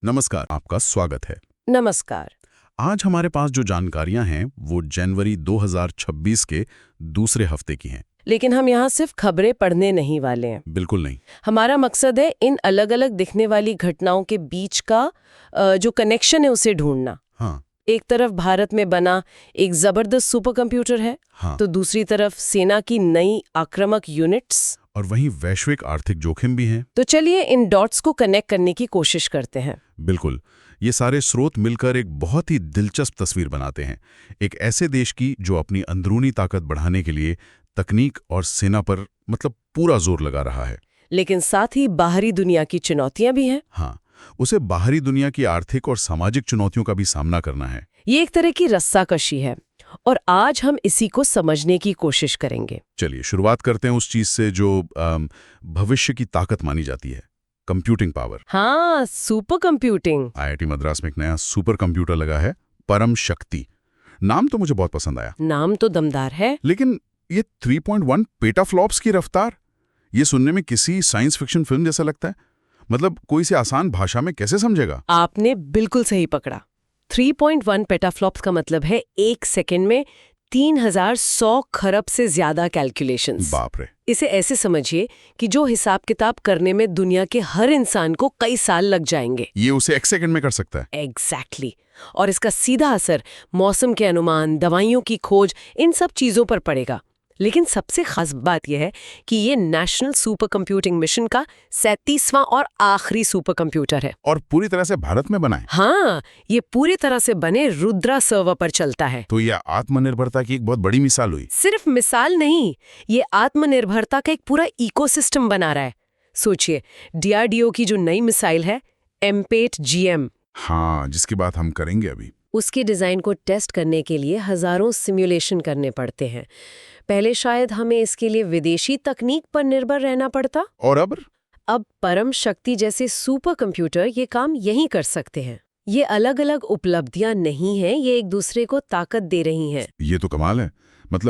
नमस्कार, आपका स्वागत है। नमस्कार। आज हमारे पास जो जानकारियां हैं वो जनवरी 2026 के दूसरे हफ्ते की हैं। लेकिन हम यहाँ सिर्फ खबरें पढ़ने नहीं वाले हैं। बिल्कुल नहीं। हमारा मकसद है इन अलग अलग दिखने वाली घटनाओं के बीच का जो कनेक्शन है उसे ढूंढना। हाँ। एक तरफ भारत में बना एक जबरदस्त सुपर कंप्यूटर है, हाँ। तो दूसरी तरफ सेना की नई आक्रामक यूनिट्स। और वहीं वैश्विक आर्थिक जोखिम भी हैं। तो चलिए इन डॉट्स को कनेक्ट करने की कोशिश करते हैं। बिल्कुल। ये सारे स्रोत मिलकर एक बहुत ही दिलचस्प तस्वीर बनाते हैं, एक ऐसे देश की जो अपनी अंदरूनी ताकत बढ़ाने के लिए तकनीक और सेना पर पूरा जोर लगा रहा है। लेकिन साथ ही बाहरी दुनिया की चुनौतियां भी हैं। हाँ, उसे बाहरी दुनिया की आर्थिक और सामाजिक चुनौतियों का भी सामना करना है। ये एक तरह की रस्साकशी है और आज हम इसी को समझने की कोशिश करेंगे। चलिए शुरुआत करते हैं उस चीज से जो भविष्य की ताकत मानी जाती है, कंप्यूटिंग पावर। हाँ, सुपर कंप्यूटिंग। आईआईटी मद्रास में एक नया सुपर कंप्यूटर लगा है, परम शक्ति। नाम तो मुझे बहुत पसंद आया, नाम तो दमदार है। लेकिन ये 3.1 पेटाफ्लॉप्स की रफ्तार, ये सुनने में किसी साइंस फिक्शन फिल्म जैसा लगता है। कोई से आसान भाषा में कैसे समझेगा? आपने बिल्कुल सही पकड़ा। 3.1 पेटाफ्लॉप्स का मतलब है एक सेकंड में 3100 खरब से ज्यादा कैलकुलेशंस। बाप रे। इसे ऐसे समझिए कि जो हिसाब किताब करने में दुनिया के हर इंसान को कई साल लग जाएंगे। ये उसे एक सेकंड में कर सकता है? एग्जैक्टली। और इसका सीधा असर मौसम के अनुमान, दवाइयों की खोज, इन सब चीजों पर पड़ेगा। लेकिन सबसे खास बात यह है कि ये नेशनल सुपर कंप्यूटिंग मिशन का 37वां और आखिरी सुपर कंप्यूटर है। और पूरी तरह से भारत में बना है? हाँ, ये पूरी तरह से बने रुद्रा सर्वर पर चलता है। तो यह आत्मनिर्भरता की एक बहुत बड़ी मिसाल हुई। सिर्फ मिसाल नहीं, ये आत्मनिर्भरता का एक पूरा इकोसिस्टम बना रहा है। सोचिए, डीआरडीओ की जो नई मिसाइल है M8GM, हाँ, जिसकी बात हम करेंगे अभी, उसके डिजाइन को टेस्ट करने के लिए हजारों सिमुलेशन करने पड़ते हैं। पहले शायद हमें इसके लिए विदेशी तकनीक पर निर्भर रहना पड़ता। और अब परम शक्ति जैसे सुपर कंप्यूटर ये काम यहीं कर सकते हैं। ये अलग अलग उपलब्धियां नहीं हैं, ये एक दूसरे को ताकत दे रही हैं। ये तो कमाल है।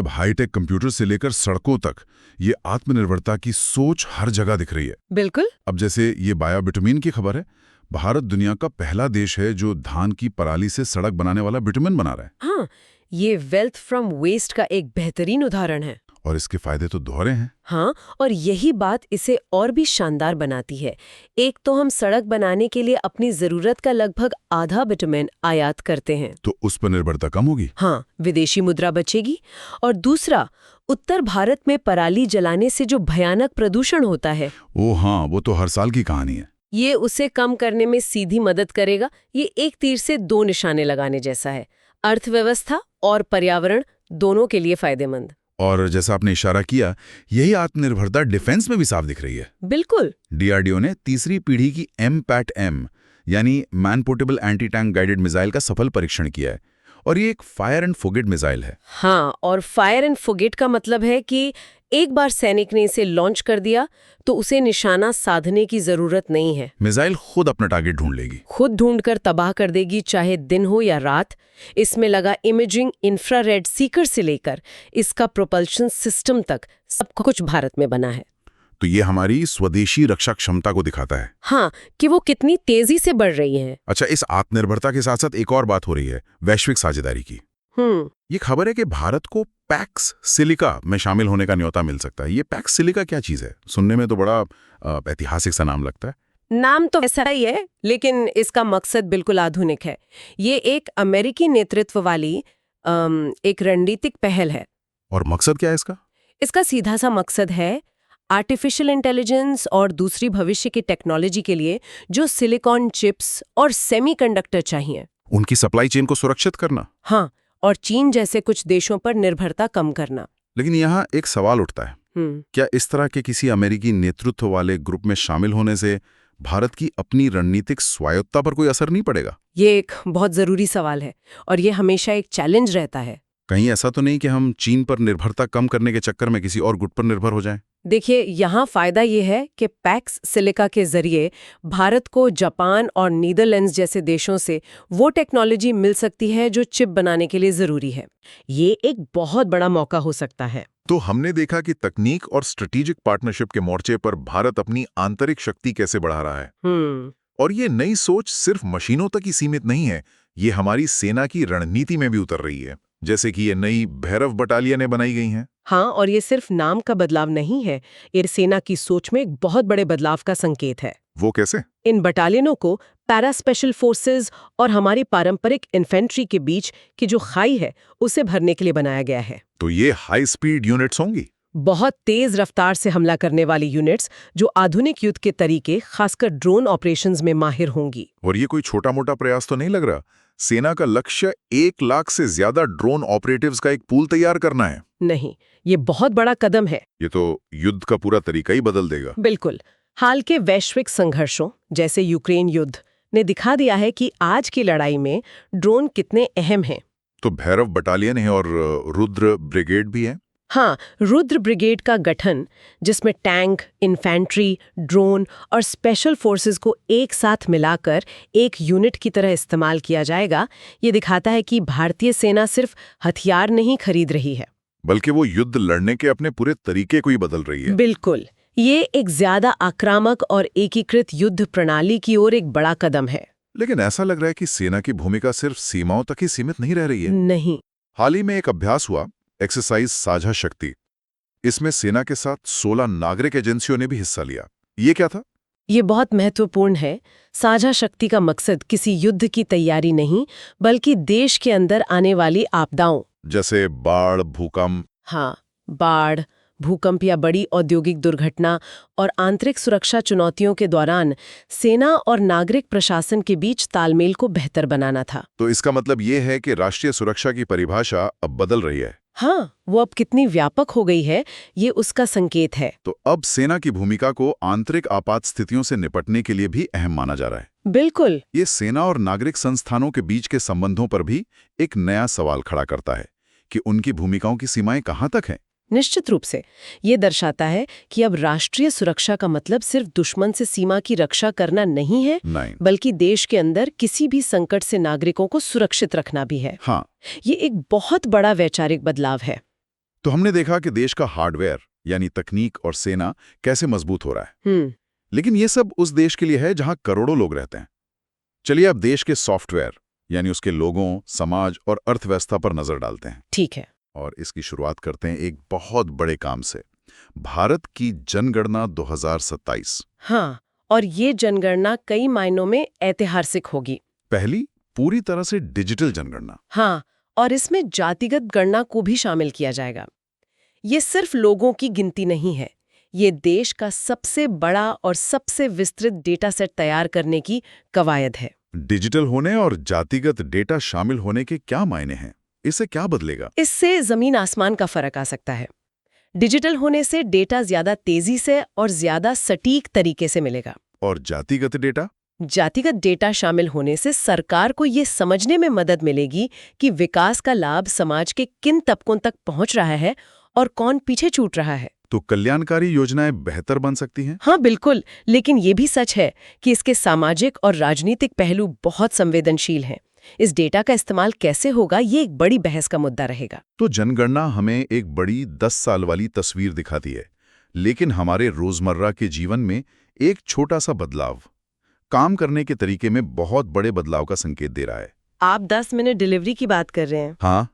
हाईटेक कंप्यूटर से लेकर सड़कों तक ये आत्मनिर्भरता की सोच हर जगह दिख रही है। बिल्कुल। अब जैसे ये बायोबिटुमिन की खबर है, भारत दुनिया का पहला देश है जो धान की पराली से सड़क बनाने वाला बिटुमिन बना रहा है। हाँ, ये वेल्थ फ्रॉम वेस्ट का एक बेहतरीन उदाहरण है। और इसके फायदे तो दोहरे हैं। हाँ, और यही बात इसे और भी शानदार बनाती है। एक तो हम सड़क बनाने के लिए अपनी जरूरत का लगभग आधा बिटुमेन आयात करते हैं, तो उस पर निर्भरता कम होगी। हाँ, विदेशी मुद्रा बचेगी। और दूसरा, उत्तर भारत में पराली जलाने से जो भयानक प्रदूषण होता है, ओ हाँ, वो तो हर साल की कहानी है। ये उसे कम करने में सीधी मदद करेगा। ये एक तीर से दो निशाने लगाने जैसा है, अर्थव्यवस्था और पर्यावरण दोनों के लिए फायदेमंद। और जैसा आपने इशारा किया, यही आत्मनिर्भरता डिफेंस में भी साफ दिख रही है। बिल्कुल। डीआरडीओ ने तीसरी पीढ़ी की M-PAT-M यानी man portable anti tank guided missile का सफल परीक्षण किया है। और ये एक फायर एंड फोगेट मिसाइल है। हाँ, और फायर एंड फोगेट का मतलब है कि एक बार सैनिक ने इसे लॉन्च कर दिया तो उसे निशाना साधने की जरूरत नहीं है। मिसाइल खुद अपना टारगेट ढूंढ लेगी, खुद ढूंढकर तबाह कर देगी, चाहे दिन हो या रात। इसमें लगा इमेजिंग, इंफ्रारेड सीकर से लेकर इसका प्रोपल्शन सिस्टम तक सब कुछ भारत में बना है। तो ये हमारी स्वदेशी रक्षा क्षमता को दिखाता है। हाँ, कि वो कितनी तेजी से बढ़ रही है। अच्छा, इस आत्मनिर्भरता के साथ साथ एक और बात हो रही है, वैश्विक साझेदारी की। ये खबर है कि भारत को पैक्स सिलिका में शामिल होने का न्योता मिल सकता है। ये पैक्स सिलिका क्या चीज है? सुनने में तो बड़ा ऐतिहासिक सा नाम लगता है। नाम तो ऐसा ही है, लेकिन इसका मकसद बिल्कुल आधुनिक है। ये एक अमेरिकी नेतृत्व वाली एक रणनीतिक पहल है। और मकसद क्या है इसका? इसका सीधा सा मकसद है आर्टिफिशियल इंटेलिजेंस और दूसरी भविष्य की टेक्नोलॉजी के लिए जो सिलिकॉन चिप्स और सेमीकंडक्टर चाहिए, उनकी सप्लाई चेन को सुरक्षित करना। हाँ, और चीन जैसे कुछ देशों पर निर्भरता कम करना। लेकिन यहाँ एक सवाल उठता है, क्या इस तरह के किसी अमेरिकी नेतृत्व वाले ग्रुप में शामिल होने से भारत की अपनी रणनीतिक स्वायत्तता पर कोई असर नहीं पड़ेगा? ये एक बहुत जरूरी सवाल है और ये हमेशा एक चैलेंज रहता है। कहीं ऐसा तो नहीं कि हम चीन पर निर्भरता कम करने के चक्कर में किसी और गुट पर निर्भर हो जाएं? देखिए, यहाँ फायदा ये है कि पैक्स सिलिका के जरिए भारत को जापान और नीदरलैंड्स जैसे देशों से वो टेक्नोलॉजी मिल सकती है जो चिप बनाने के लिए जरूरी है। ये एक बहुत बड़ा मौका हो सकता है। तो हमने देखा कि तकनीक और स्ट्रेटेजिक पार्टनरशिप के मोर्चे पर भारत अपनी आंतरिक शक्ति कैसे बढ़ा रहा है। और ये नई सोच सिर्फ मशीनों तक ही सीमित नहीं है, ये हमारी सेना की रणनीति में भी उतर रही है, जैसे कि ये नई भैरव बटालियनें बनाई गई हैं। हाँ, और ये सिर्फ नाम का बदलाव नहीं है, ये सेना की सोच में एक बहुत बड़े बदलाव का संकेत है। वो कैसे? इन बटालियनों को पैरा स्पेशल फोर्सेस और हमारी पारंपरिक इन्फेंट्री के बीच की जो खाई है उसे भरने के लिए बनाया गया है। तो ये हाई स्पीड यूनिट्स होंगी? बहुत तेज रफ्तार से हमला करने वाली यूनिट्स जो आधुनिक युद्ध के तरीके, खासकर ड्रोन ऑपरेशंस में माहिर होंगी। और ये कोई छोटा मोटा प्रयास तो नहीं लग रहा? सेना का लक्ष्य 1 लाख से ज्यादा ड्रोन ऑपरेटिव्स का एक पूल तैयार करना है। नहीं, ये बहुत बड़ा कदम है। ये तो युद्ध का पूरा तरीका ही बदल देगा। बिल्कुल। हाल के वैश्विक संघर्षों जैसे यूक्रेन युद्ध ने दिखा दिया है कि आज की लड़ाई में ड्रोन कितने अहम हैं। तो भैरव बटालियन है और रुद्र ब्रिगेड भी है। हाँ, रुद्र ब्रिगेड का गठन, जिसमें टैंक, इन्फेंट्री, ड्रोन और स्पेशल फोर्सेस को एक साथ मिलाकर एक यूनिट की तरह इस्तेमाल किया जाएगा, ये दिखाता है कि भारतीय सेना सिर्फ हथियार नहीं खरीद रही है, बल्कि वो युद्ध लड़ने के अपने पूरे तरीके को ही बदल रही है। बिल्कुल। ये एक ज्यादा आक्रामक और एकीकृत युद्ध प्रणाली की ओर एक बड़ा कदम है। लेकिन ऐसा लग रहा है कि सेना की भूमिका सिर्फ सीमाओं तक ही सीमित नहीं रह रही है। नहीं। हाल ही में एक अभ्यास हुआ, एक्सरसाइज साझा शक्ति। इसमें सेना के साथ 16 नागरिक एजेंसियों ने भी हिस्सा लिया। ये क्या था? ये बहुत महत्वपूर्ण है। साझा शक्ति का मकसद किसी युद्ध की तैयारी नहीं, बल्कि देश के अंदर आने वाली आपदाओं, जैसे बाढ़, भूकंप। हाँ, बाढ़, भूकंप या बड़ी औद्योगिक दुर्घटना और आंतरिक सुरक्षा चुनौतियों के दौरान सेना और नागरिक प्रशासन के बीच तालमेल को बेहतर बनाना था। तो इसका मतलब ये है कि राष्ट्रीय सुरक्षा की परिभाषा अब बदल रही है। हाँ, वो अब कितनी व्यापक हो गई है, ये उसका संकेत है। तो अब सेना की भूमिका को आंतरिक आपात स्थितियों से निपटने के लिए भी अहम माना जा रहा है। बिल्कुल। ये सेना और नागरिक संस्थानों के बीच के संबंधों पर भी एक नया सवाल खड़ा करता है कि उनकी भूमिकाओं की सीमाएं कहां तक हैं। निश्चित रूप से ये दर्शाता है कि अब राष्ट्रीय सुरक्षा का मतलब सिर्फ दुश्मन से सीमा की रक्षा करना नहीं है, नहीं, बल्कि देश के अंदर किसी भी संकट से नागरिकों को सुरक्षित रखना भी है। हाँ। ये एक बहुत बड़ा वैचारिक बदलाव है। तो हमने देखा कि देश का हार्डवेयर यानी तकनीक और सेना कैसे मजबूत हो रहा है। लेकिन ये सब उस देश के लिए है जहां करोड़ों लोग रहते हैं। चलिए अब देश के सॉफ्टवेयर यानी उसके लोगों, समाज और अर्थव्यवस्था पर नजर डालते हैं। ठीक है। और इसकी शुरुआत करते हैं एक बहुत बड़े काम से, भारत की जनगणना 2027। हाँ, और ये जनगणना कई मायनों में ऐतिहासिक होगी। पहली पूरी तरह से डिजिटल जनगणना। हाँ, और इसमें जातिगत गणना को भी शामिल किया जाएगा। ये सिर्फ लोगों की गिनती नहीं है, ये देश का सबसे बड़ा और सबसे विस्तृत डेटा सेट तैयार करने की कवायद है। डिजिटल होने और जातिगत डेटा शामिल होने के क्या मायने हैं? इससे क्या बदलेगा? इससे जमीन आसमान का फर्क आ सकता है। डिजिटल होने से डेटा ज्यादा तेजी से और ज्यादा सटीक तरीके से मिलेगा। और जातिगत डेटा? जातिगत डेटा शामिल होने से सरकार को ये समझने में मदद मिलेगी कि विकास का लाभ समाज के किन तबकों तक पहुंच रहा है और कौन पीछे छूट रहा है। तो कल्याणकारी योजनाएं बेहतर बन सकती हैं? हाँ, बिल्कुल। लेकिन ये भी सच है कि इसके सामाजिक और राजनीतिक पहलू बहुत संवेदनशील हैं। इस डेटा का इस्तेमाल कैसे होगा, ये एक बड़ी बहस का मुद्दा रहेगा। तो जनगणना हमें एक बड़ी 10 साल वाली तस्वीर दिखाती है, लेकिन हमारे रोजमर्रा के जीवन में एक छोटा सा बदलाव, काम करने के तरीके में बहुत बड़े बदलाव का संकेत दे रहा है। आप 10 मिनट डिलीवरी की बात कर रहे हैं? हाँ,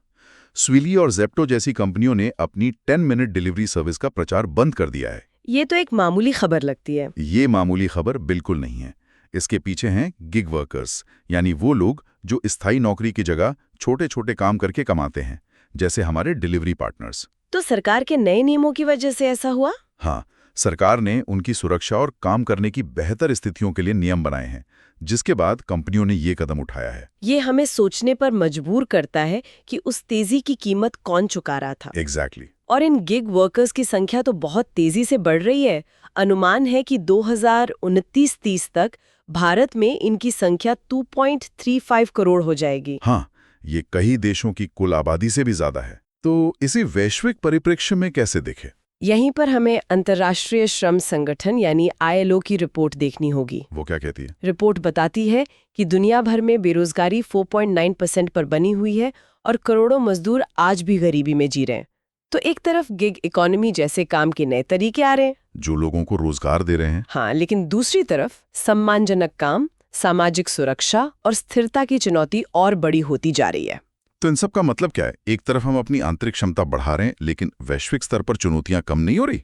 स्विगी और ज़ेप्टो जैसी कंपनियों ने अपनी 10 मिनट डिलीवरी सर्विस का प्रचार बंद कर दिया है। ये तो एक मामूली खबर लगती है। ये मामूली खबर बिल्कुल नहीं है। इसके पीछे हैं गिग वर्कर्स, यानी वो लोग जो स्थायी नौकरी की जगह छोटे छोटे काम करके कमाते हैं, जैसे हमारे डिलीवरी पार्टनर्स। तो सरकार के नए नियमों की वजह से ऐसा हुआ? हाँ, सरकार ने उनकी सुरक्षा और काम करने की बेहतर स्थितियों के लिए नियम बनाए हैं, जिसके बाद कंपनियों ने ये कदम उठाया है। ये हमें सोचने पर मजबूर करता है कि उस तेजी की कीमत कौन चुका रहा था। एग्जैक्टली। और इन गिग वर्कर्स की संख्या तो बहुत तेजी से बढ़ रही है। अनुमान है कि 2029-30 तक भारत में इनकी संख्या 2.35 करोड़ हो जाएगी। हाँ, ये कई देशों की कुल आबादी से भी ज्यादा है। तो इसे वैश्विक परिप्रेक्ष्य में कैसे देखें? यहीं पर हमें अंतर्राष्ट्रीय श्रम संगठन यानी ILO की रिपोर्ट देखनी होगी। वो क्या कहती है? रिपोर्ट बताती है कि दुनिया भर में बेरोजगारी 4.9% पर बनी हुई है और करोड़ों मजदूर आज भी गरीबी में जी रहे हैं। तो एक तरफ गिग इकोनॉमी जैसे काम के नए तरीके आ रहे हैं, जो लोगों को रोजगार दे रहे हैं। हाँ, लेकिन दूसरी तरफ सम्मानजनक काम, सामाजिक सुरक्षा और स्थिरता की चुनौती और बड़ी होती जा रही है। तो इन सब का मतलब क्या है? एक तरफ हम अपनी आंतरिक क्षमता बढ़ा रहे हैं, लेकिन वैश्विक स्तर पर चुनौतियां कम नहीं हो रही।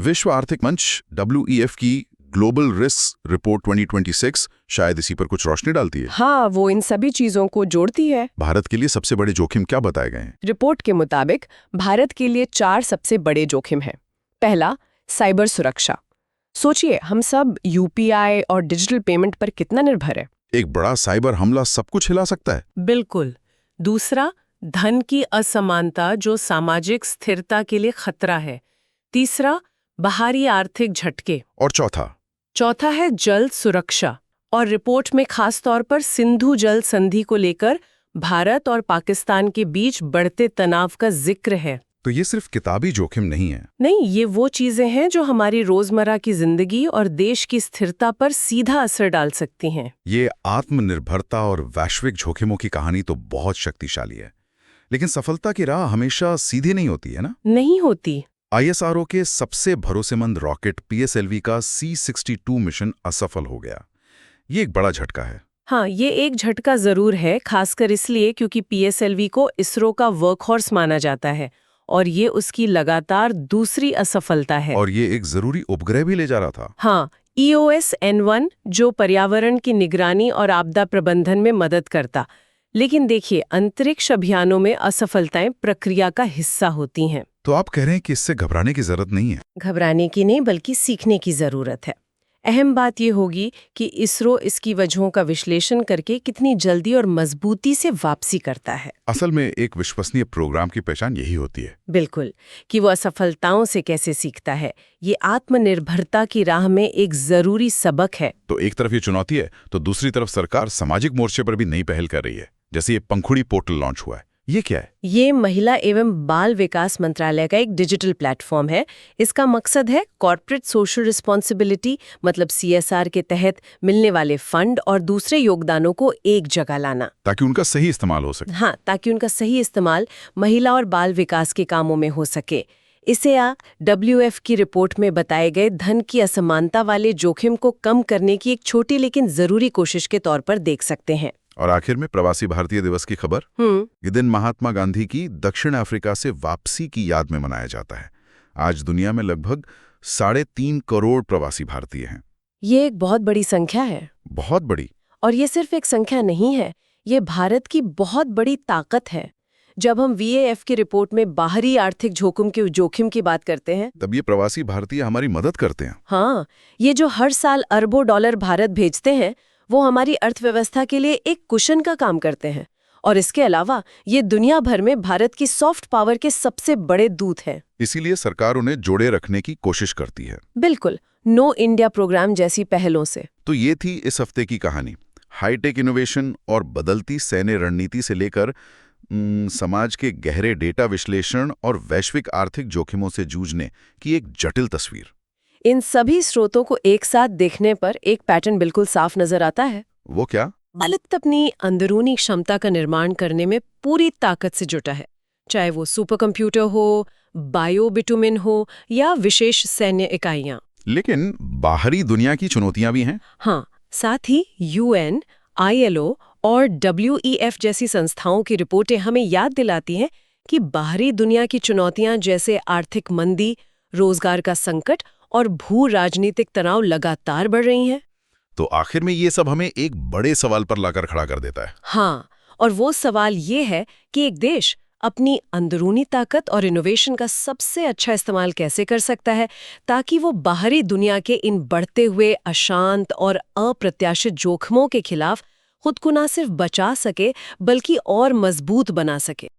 विश्व आर्थिक मंच WEF की ग्लोबल रिस्क रिपोर्ट 2026 शायद इसी पर कुछ रोशनी डालती है। हाँ, वो इन सभी चीजों को जोड़ती है। भारत के लिए सबसे बड़े जोखिम क्या बताए गए हैं? रिपोर्ट के मुताबिक भारत के लिए 4 सबसे बड़े जोखिम हैं। पहला, साइबर सुरक्षा। सोचिए, हम सब UPI और डिजिटल पेमेंट पर कितना निर्भर है। एक बड़ा साइबर हमला सब कुछ हिला सकता है। बिल्कुल। दूसरा, धन की असमानता जो सामाजिक स्थिरता के लिए खतरा है। तीसरा, बाहरी आर्थिक झटके। और चौथा है जल सुरक्षा। और रिपोर्ट में खास तौर पर सिंधु जल संधि को लेकर भारत और पाकिस्तान के बीच बढ़ते तनाव का जिक्र है। तो ये सिर्फ किताबी जोखिम नहीं है। नहीं, ये वो चीजें हैं जो हमारी रोजमर्रा की जिंदगी और देश की स्थिरता पर सीधा असर डाल सकती हैं। ये आत्मनिर्भरता और वैश्विक जोखिमों की कहानी तो बहुत शक्तिशाली है, लेकिन सफलता की राह हमेशा सीधी नहीं होती है ना? नहीं होती। ISRO के सबसे भरोसेमंद रॉकेट PSLV का C-62 मिशन असफल हो गया। ये एक बड़ा झटका है। हाँ, ये एक झटका जरूर है, खासकर इसलिए क्योंकि PSLV को इसरो का वर्कहॉर्स माना जाता है और ये उसकी लगातार दूसरी असफलता है। और ये एक जरूरी उपग्रह भी ले जा रहा था। हाँ, EOS-N1 जो पर्यावरण की निगरानी और आपदा प्रबंधन में मदद करता। लेकिन देखिए, अंतरिक्ष अभियानों में असफलताएं प्रक्रिया का हिस्सा होती हैं। तो आप कह रहे हैं कि इससे घबराने की जरूरत नहीं है? घबराने की नहीं, बल्कि सीखने की जरूरत है। अहम बात ये होगी कि इसरो इसकी वजहों का विश्लेषण करके कितनी जल्दी और मजबूती से वापसी करता है। असल में एक विश्वसनीय प्रोग्राम की पहचान यही होती है। बिल्कुल, कि वो असफलताओं से कैसे सीखता है। ये आत्मनिर्भरता की राह में एक जरूरी सबक है। तो एक तरफ ये चुनौती है, तो दूसरी तरफ सरकार सामाजिक मोर्चे पर भी नई पहल कर रही है। जैसे ये पंखुड़ी पोर्टल लॉन्च हुआ है। ये क्या है? ये महिला एवं बाल विकास मंत्रालय का एक डिजिटल प्लेटफॉर्म है। इसका मकसद है कॉर्पोरेट सोशल रिस्पॉन्सिबिलिटी मतलब CSR के तहत मिलने वाले फंड और दूसरे योगदानों को एक जगह लाना, ताकि उनका सही इस्तेमाल हो सके। हाँ, ताकि उनका सही इस्तेमाल महिला और बाल विकास के कामों में हो सके। इसे WF की रिपोर्ट में बताए गए धन की असमानता वाले जोखिम को कम करने की एक छोटी लेकिन जरूरी कोशिश के तौर पर देख सकते हैं। और आखिर में प्रवासी भारतीय दिवस की खबर। ये दिन महात्मा गांधी की दक्षिण अफ्रीका से वापसी की याद में मनाया जाता है। आज दुनिया में लगभग 3.5 करोड़ प्रवासी भारतीय हैं। ये एक बहुत बड़ी संख्या है। बहुत बड़ी। और ये सिर्फ एक संख्या नहीं है, ये भारत की बहुत बड़ी ताकत है। जब हम VAF की रिपोर्ट में बाहरी आर्थिक जोखिम की बात करते हैं, तब ये प्रवासी भारतीय हमारी मदद करते हैं। हाँ, ये जो हर साल अरबों डॉलर भारत भेजते हैं, वो हमारी अर्थव्यवस्था के लिए एक कुशन का काम करते हैं। और इसके अलावा ये दुनिया भर में भारत की सॉफ्ट पावर के सबसे बड़े दूत हैं। इसीलिए सरकार उन्हें जोड़े रखने की कोशिश करती है। बिल्कुल, नो इंडिया प्रोग्राम जैसी पहलों से। तो ये थी इस हफ्ते की कहानी। हाईटेक इनोवेशन और बदलती सैन्य रणनीति से लेकर समाज के गहरे डेटा विश्लेषण और वैश्विक आर्थिक जोखिमों से जूझने की एक जटिल तस्वीर। इन सभी स्रोतों को एक साथ देखने पर एक पैटर्न बिल्कुल साफ नजर आता है। वो क्या? भारत अपनी अंदरूनी क्षमता का निर्माण करने में पूरी ताकत से जुटा है, चाहे वो सुपर कंप्यूटर हो, बायोबिटुमिन हो या विशेष सैन्य इकाइयां। लेकिन बाहरी दुनिया की चुनौतियां भी हैं। हाँ, साथ ही UN, ILO और WEF जैसी संस्थाओं की रिपोर्टें हमें याद दिलाती हैं कि बाहरी दुनिया की चुनौतियां जैसे आर्थिक मंदी, रोजगार का संकट और भू राजनीतिक तनाव लगातार बढ़ रही हैं। तो आखिर में ये सब हमें एक बड़े सवाल पर लाकर खड़ा कर देता है। हाँ, और वो सवाल ये है कि एक देश अपनी अंदरूनी ताकत और इनोवेशन का सबसे अच्छा इस्तेमाल कैसे कर सकता है ताकि वो बाहरी दुनिया के इन बढ़ते हुए अशांत और अप्रत्याशित जोखिमों के खिलाफ खुद को न सिर्फ बचा सके बल्कि और मजबूत बना सके।